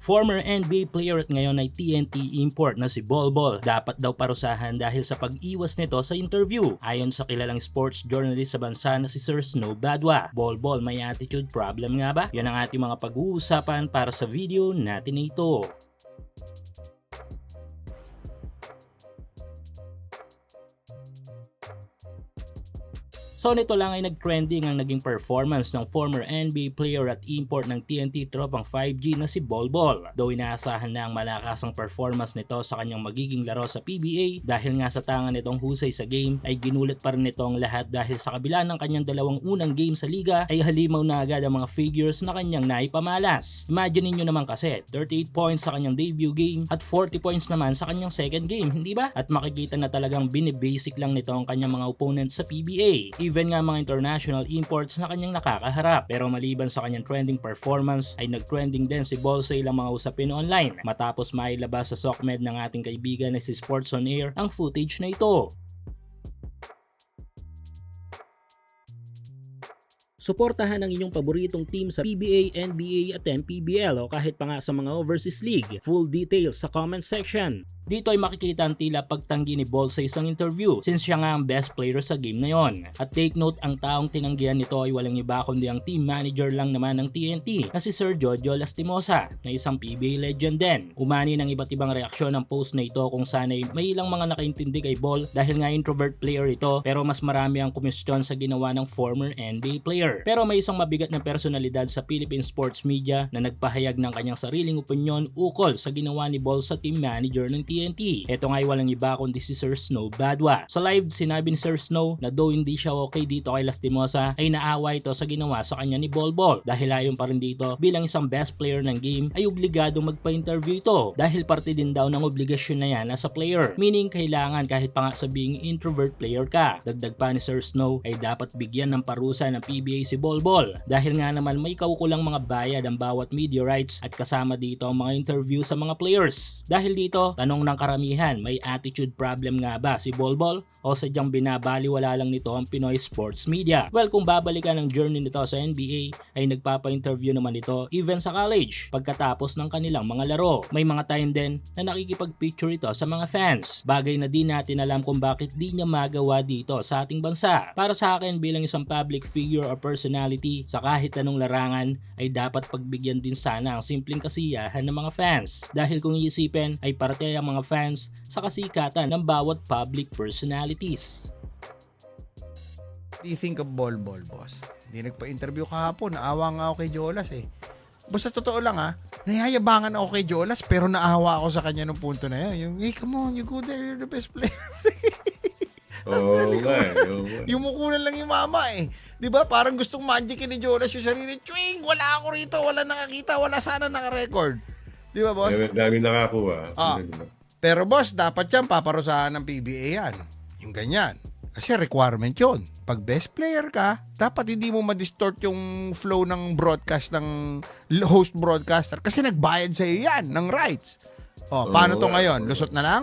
Former NBA player at ngayon ay TNT import na si Bol Bol dapat daw parusahan dahil sa pag-iwas nito sa interview. Ayon sa kilalang sports journalist sa bansa na si Sir Snow Badwa, Bol Bol may attitude problem nga ba? Yan ang ating mga pag-uusapan para sa video natin na ito. So nito lang ay nag-trending ang naging performance ng former NBA player at import ng TNT tropang 5G na si Bol Bol. Though inaasahan na ang malakasang performance nito sa kanyang magiging laro sa PBA dahil nga sa tangan nitong husay sa game ay ginulat pa rin nito ang lahat dahil sa kabila ng kanyang dalawang unang game sa liga ay halimaw na agad ang mga figures na kanyang naipamalas. Imagine niyo naman kasi 38 points sa kanyang debut game at 40 points naman sa kanyang second game, hindi ba? At makikita na talagang binibasic lang nito ang kanyang mga opponent sa PBA. Even nga mga international imports na kanyang nakakaharap. Pero maliban sa kanyang trending performance ay nag-trending din si Bol sa ilang mga usapin online matapos mailabas sa SOCMED ng ating kaibigan na si Sports on Air ang footage na ito. Suportahan ang inyong paboritong team sa PBA, NBA at MPBL o kahit pa nga sa mga overseas league. Full details sa comment section. Dito ay makikita ang tila pagtanggi ni Bol sa isang interview since siya nga ang best player sa game na yon. At take note, ang taong tinanggihan nito ay walang iba kundi ang team manager lang naman ng TNT na si Sir Jojo Lastimosa na isang PBA legend din. Umani ng iba't ibang reaksyon ang post na ito kung sana'y may ilang mga nakaintindi kay Bol dahil nga introvert player ito pero mas marami ang kumestyon sa ginawa ng former NBA player. Pero may isang mabigat na personalidad sa Philippine sports media na nagpahayag ng kanyang sariling opinyon ukol sa ginawa ni Bol sa team manager ng TNT. Ito nga ay walang iba kundi si Sir Snow Badwa. Sa live, sinabi ni Sir Snow na though hindi siya okay dito kay Lastimosa ay naawa ito sa ginawa sa kanya ni Bol Bol dahil ayon pa rin dito bilang isang best player ng game ay obligadong magpa-interview ito dahil parte din daw ng obligasyon na yan as a player. Meaning kailangan kahit pa nga sabing introvert player ka. Dagdag pa ni Sir Snow ay dapat bigyan ng parusa ng PBA si Bol Bol dahil nga naman may kaukulang mga bayad ang bawat media rights at kasama dito ang mga interview sa mga players. Dahil dito, tanong ng karamihan, may attitude problem nga ba si Bol Bol o sadyang binabaliwala lang nito ang Pinoy sports media? Well, kung babalikan ang journey nito sa NBA ay nagpapa-interview naman ito even sa college pagkatapos ng kanilang mga laro. May mga time din na nakikipag-picture ito sa mga fans. Bagay na di natin alam kung bakit di niya magawa dito sa ating bansa. Para sa akin bilang isang public figure or personality sa kahit anong larangan ay dapat pagbigyan din sana ang simpleng kasiyahan ng mga fans. Dahil kung iisipin ay parte ang mga fans sa kasikatan ng bawat public personalities. What do you think of Bol Bol, boss? Hindi nagpa-interview kahapon. Naawa nga ako kay Jolas eh. Boss, sa totoo lang nayayabangan ako kay Jolas pero naawa ako sa kanya nung punto na yun. Yung, hey, come on, you go there, you're the best player. Yung mukunan lang yung mama eh. Diba? Parang gustong magicin ni Jolas yung sarili. Chwing! Wala ako rito. Wala nakakita. Wala sana naka-record. Diba, boss? Dami nakakuha. Pero boss, dapat yan paparusahan ng PBA yan. Yung ganyan. Kasi requirement yun. Pag best player ka, dapat hindi mo ma-distort yung flow ng broadcast ng host broadcaster kasi nagbayad sa'yo yan ng rights. Paano to ngayon? Lusot na lang?